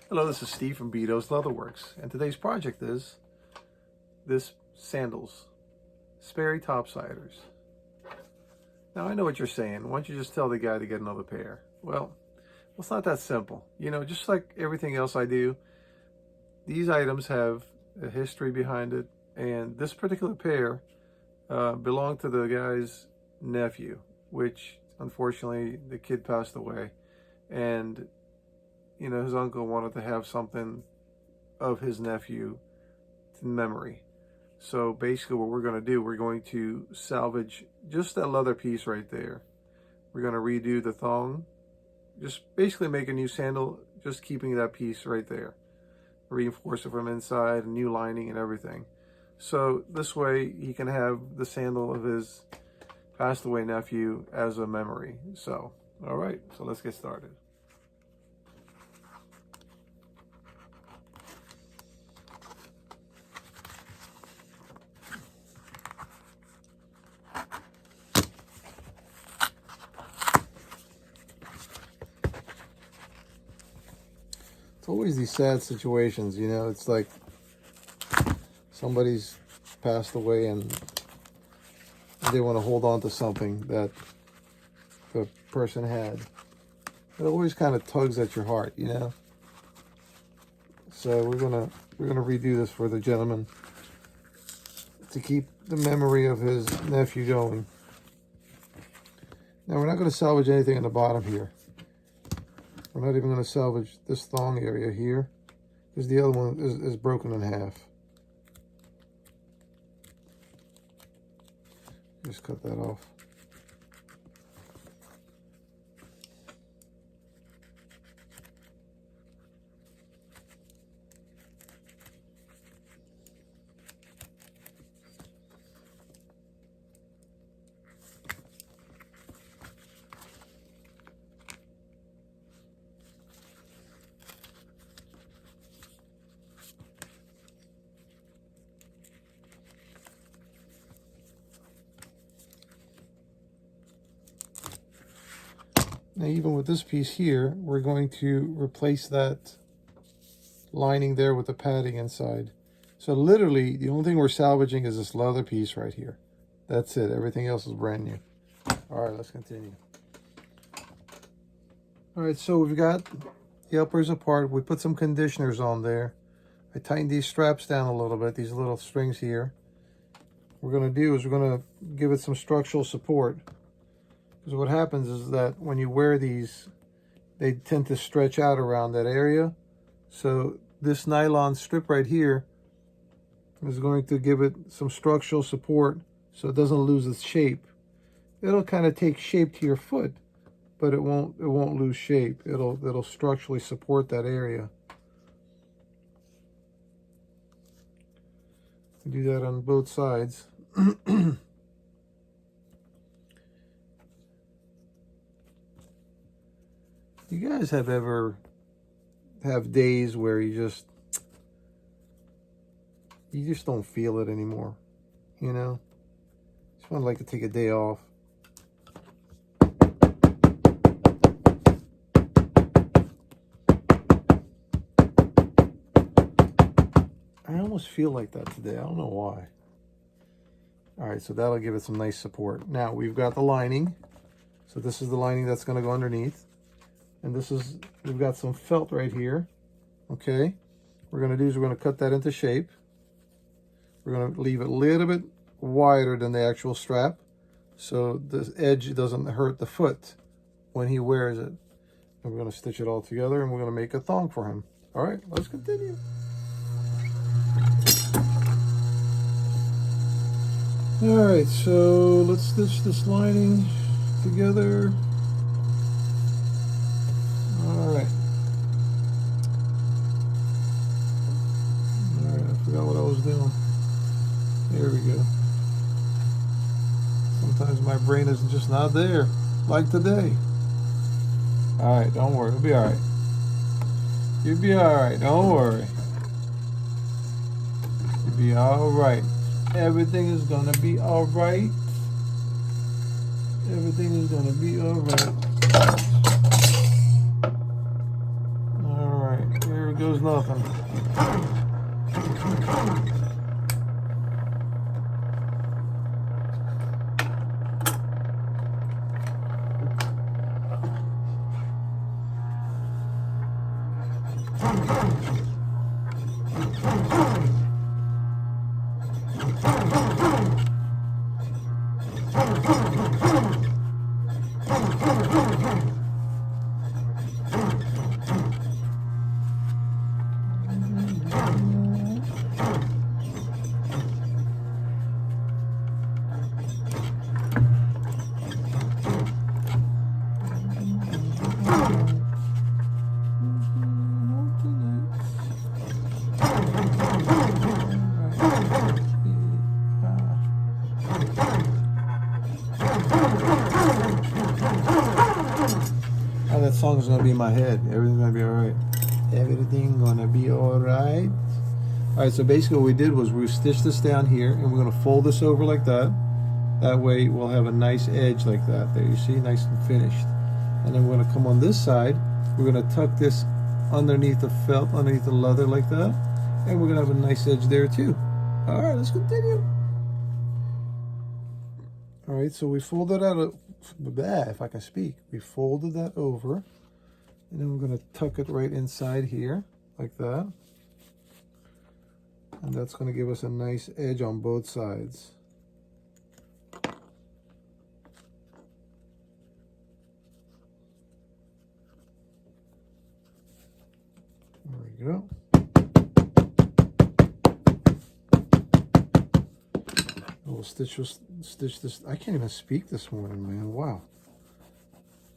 Hello, this is Steve from Beaute's Leatherworks, and today's project is this Sandals Sperry topsiders. Now I know what you're saying. Why don't you just tell the guy to get another pair? Well, it's not that simple. You know, just like everything else I do, these items have a history behind it, and this particular pair belonged to the guy's nephew, which unfortunately the kid passed away, and you know, his uncle wanted to have something of his nephew in memory. So basically what we're going to do, we're going to salvage just that leather piece right there. We're going to redo the thong, just basically make a new sandal, just keeping that piece right there. Reinforce it from inside, a new lining and everything. So this way he can have the sandal of his passed away nephew as a memory. So, all right, so let's get started. It's always these sad situations, you know, it's like somebody's passed away and they want to hold on to something that the person had. It always kind of tugs at your heart, you know. So we're gonna redo this for the gentleman to keep the memory of his nephew going. Now we're not going to salvage anything on the bottom here. We're not even going to salvage this thong area here, because the other one is broken in half. Just cut that off. Now, even with this piece here, we're going to replace that lining there with the padding inside. So literally, the only thing we're salvaging is this leather piece right here. That's it. Everything else is brand new. All right, let's continue. All right, so we've got the uppers apart. We put some conditioners on there. I tightened these straps down a little bit, these little strings here. What we're going to do is we're going to give it some structural support. Because what happens is that when you wear these, they tend to stretch out around that area. So this nylon strip right here is going to give it some structural support so it doesn't lose its shape. It'll kind of take shape to your foot, but it won't lose shape. It'll structurally support that area. Do that on both sides. You guys ever have days where you just don't feel it anymore, you know? Just want to like to take a day off. I almost feel like that today. I don't know why. All right, so that'll give it some nice support. Now we've got the lining. So this is the lining that's going to go underneath. And this is, we've got some felt right here. Okay. What we're going to do is we're going to cut that into shape. We're going to leave it a little bit wider than the actual strap, so the edge doesn't hurt the foot when he wears it. And we're going to stitch it all together, and we're going to make a thong for him. All right, let's continue. All right, so let's stitch this lining together. All right, I forgot what I was doing. There we go. Sometimes my brain is just not there, like today. All right, don't worry, it'll be all right. You'll be all right, don't worry. You'll be all right. Everything is gonna be all right. Everything is gonna be all right. All right, here we goes nothing. That song's gonna be in my head. Everything's gonna be alright. Everything gonna be alright. Alright, so basically what we did was we stitched this down here and we're gonna fold this over like that. That way we'll have a nice edge like that. There, you see, nice and finished. And then we're gonna come on this side. We're gonna tuck this underneath the felt, underneath the leather like that. And we're gonna have a nice edge there too. Alright, let's continue. Alright, so we folded out if I can speak. We folded that over, and then we're going to tuck it right inside here, like that. And that's going to give us a nice edge on both sides. There we go. We'll stitch this. I can't even speak this morning, man. Wow.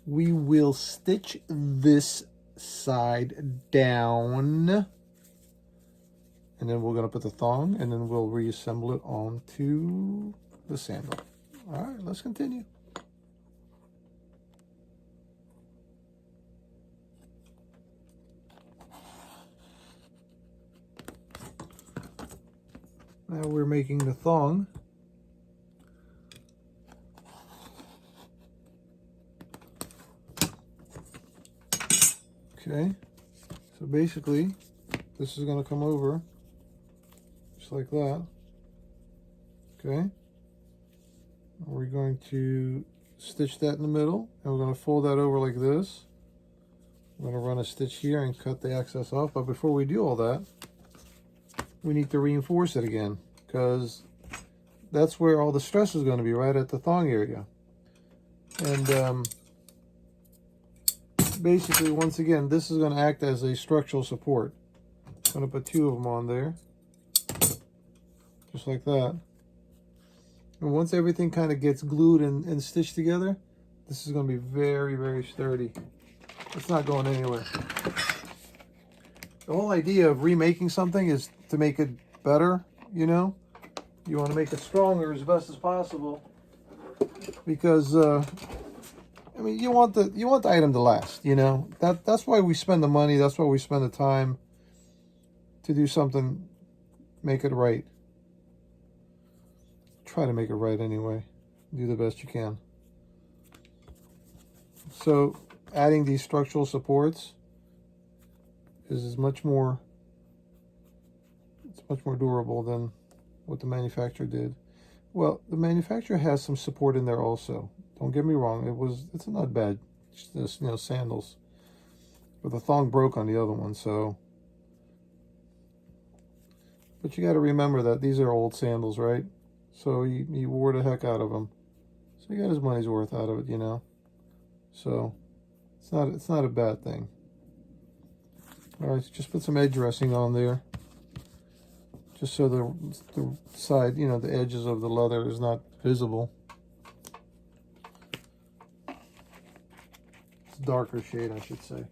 We will stitch this side down, and then we're going to put the thong, and then we'll reassemble it onto the sandal. All right, let's continue. Now we're making the thong. Okay, so basically this is going to come over just like that. Okay, we're going to stitch that in the middle, and we're going to fold that over like this. We're going to run a stitch here and cut the excess off, but before we do all that, we need to reinforce it again, because that's where all the stress is going to be, right at the thong area. And basically, once again, this is going to act as a structural support. I'm going to put 2 of them on there, just like that. And once everything kind of gets glued and stitched together, this is going to be very, very sturdy. It's not going anywhere. The whole idea of remaking something is to make it better, you know? You want to make it stronger as best as possible, because I mean, you want the item to last, you know. That's why we spend the money. That's why we spend the time to do something, make it right. Try to make it right anyway. Do the best you can. So adding these structural supports is much more durable than what the manufacturer did. Well, the manufacturer has some support in there also. Don't get me wrong, it's not bad. It's just, you know, sandals. But the thong broke on the other one, so. But you got to remember that these are old sandals, right? So he wore the heck out of them. So he got his money's worth out of it, you know. So it's not a bad thing. All right, so just put some edge dressing on there, just so the side, you know, the edges of the leather is not visible. Darker shade, I should say.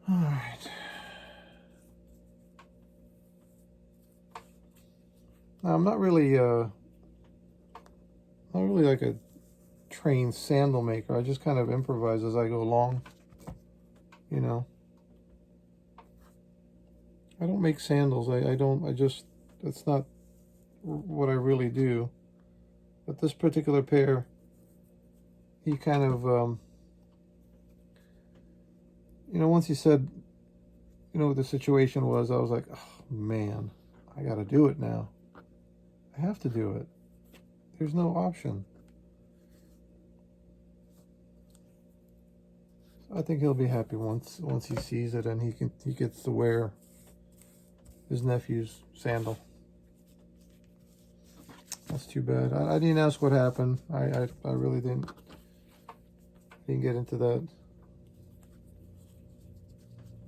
All right. Now, I'm not really like a trained sandal maker. I just kind of improvise as I go along, you know. I don't make sandals. That's not what I really do. But this particular pair, he kind of, you know, once he said, you know, what the situation was, I was like, oh man, I gotta do it now. I have to do it. There's no option. So I think he'll be happy once he sees it and he gets to wear his nephew's sandal. That's too bad. I didn't ask what happened. I really didn't get into that.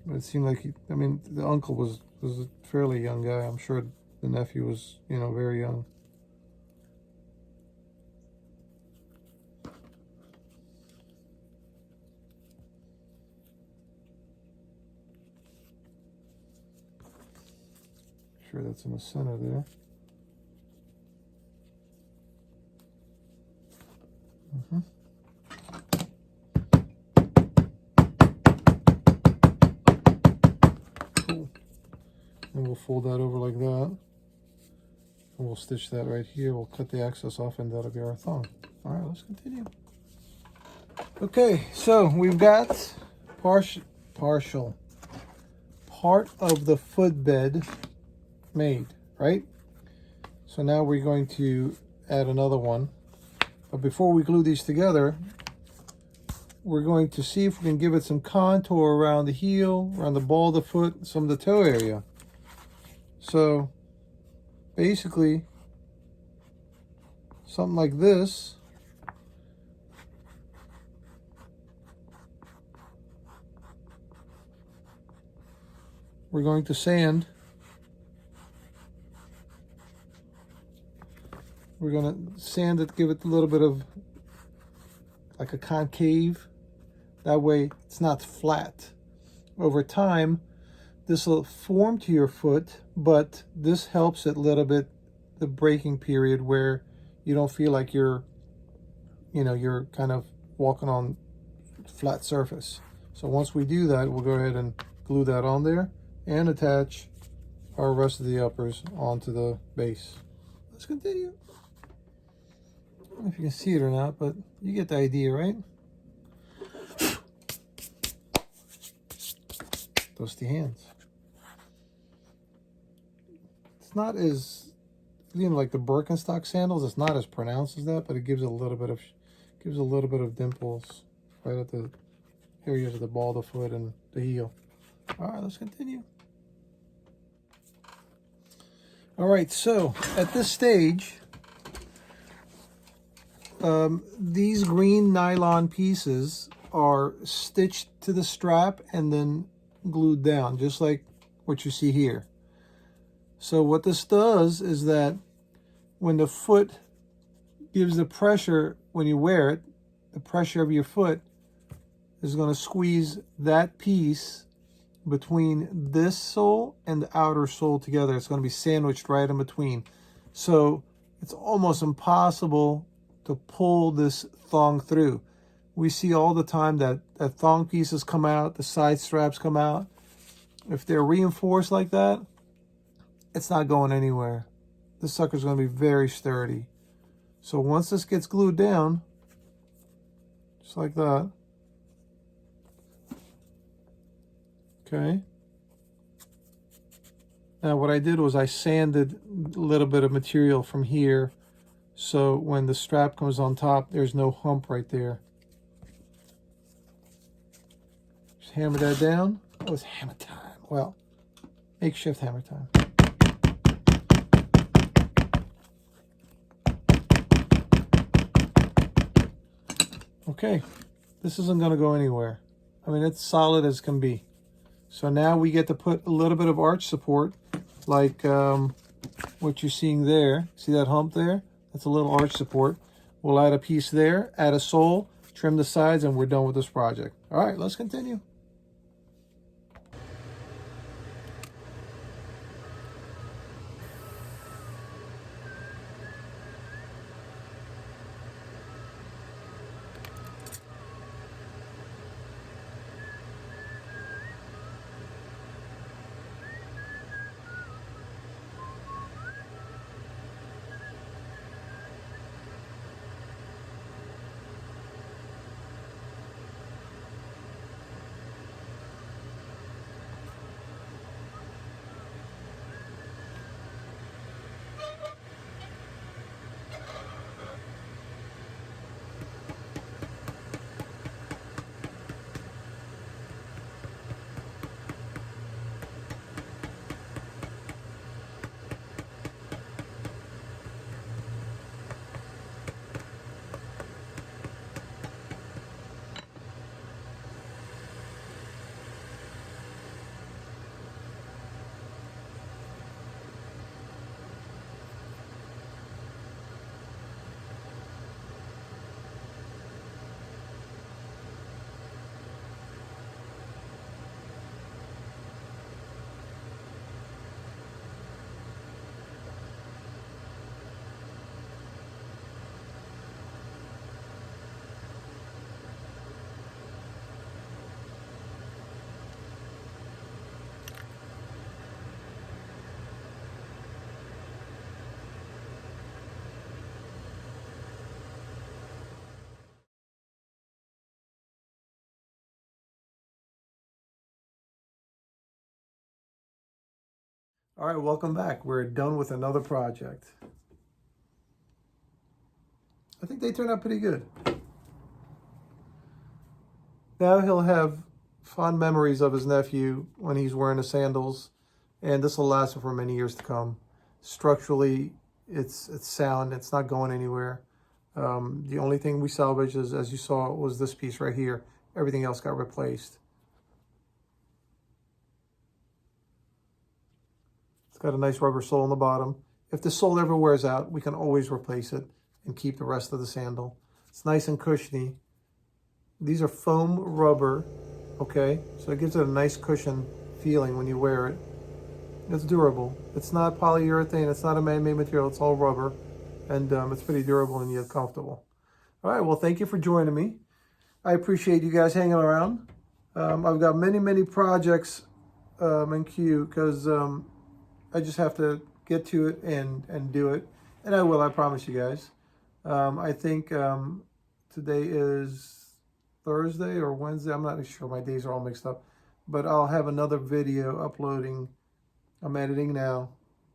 But it seemed like I mean, the uncle was a fairly young guy. I'm sure the nephew was, you know, very young. Sure, that's in the center there. Cool. And we'll fold that over like that. And we'll stitch that right here. We'll cut the excess off and that'll be our thong. All right, let's continue. Okay, so we've got part of the footbed made, right? So now we're going to add another one. But before we glue these together, we're going to see if we can give it some contour around the heel, around the ball of the foot, some of the toe area. So basically, something like this. We're going to sand. We're going to sand it, give it a little bit of like a concave. That way it's not flat. Over time, this will form to your foot, but this helps it a little bit, the breaking period where you don't feel like you're, you know, you're kind of walking on flat surface. So once we do that, we'll go ahead and glue that on there and attach our rest of the uppers onto the base. Let's continue. I don't know if you can see it or not, but you get the idea, right? Dusty hands. It's not as, you know, like the Birkenstock sandals. It's not as pronounced as that, but it gives a little bit of dimples right at the areas of the ball of the foot and the heel. All right, let's continue. All right, so at this stage, these green nylon pieces are stitched to the strap and then glued down, just like what you see here. So what this does is that when the foot gives the pressure, when you wear it, the pressure of your foot is going to squeeze that piece between this sole and the outer sole together. It's going to be sandwiched right in between. So it's almost impossible to pull this thong through. We see all the time that thong pieces come out, the side straps come out. If they're reinforced like that, it's not going anywhere. This sucker's going to be very sturdy. So once this gets glued down, just like that, okay. Now what I did was I sanded a little bit of material from here, so when the strap comes on top, there's no hump right there. Just hammer that down. Oh, it's hammer time. Well, makeshift hammer time. Okay, this isn't going to go anywhere. I mean, it's solid as can be. So now we get to put a little bit of arch support, like what you're seeing there. See that hump there? That's a little arch support. We'll add a piece there, add a sole, trim the sides, and we're done with this project. All right, let's continue. All right, welcome back. We're done with another project. I think they turned out pretty good. Now he'll have fond memories of his nephew when he's wearing the sandals, and this will last him for many years to come. Structurally, it's sound. It's not going anywhere. The only thing we salvaged, is, as you saw, was this piece right here. Everything else got replaced. It's got a nice rubber sole on the bottom. If the sole ever wears out, we can always replace it and keep the rest of the sandal. It's nice and cushiony. These are foam rubber, okay? So it gives it a nice cushion feeling when you wear it. It's durable. It's not polyurethane. It's not a man-made material. It's all rubber. And it's pretty durable and yet comfortable. All right, well, thank you for joining me. I appreciate you guys hanging around. I've got many projects in queue because I just have to get to it and do it. And I will, I promise you guys. I think today is Thursday or Wednesday. I'm not sure. My days are all mixed up. But I'll have another video uploading. I'm editing now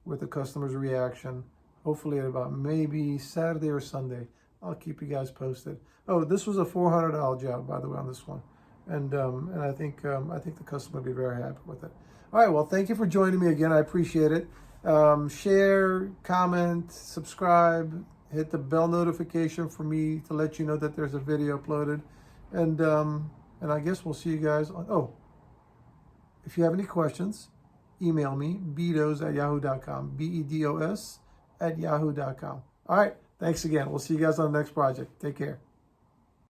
with the customer's reaction. Hopefully at about maybe Saturday or Sunday. I'll keep you guys posted. Oh, this was a $400 job, by the way, on this one. And I think the customer will be very happy with it. All right, well, thank you for joining me again. I appreciate it. Share, comment, subscribe, hit the bell notification for me to let you know that there's a video uploaded. And I guess we'll see you guys on, oh, if you have any questions, email me, bedos@yahoo.com, BEDOS@yahoo.com. All right, thanks again. We'll see you guys on the next project. Take care.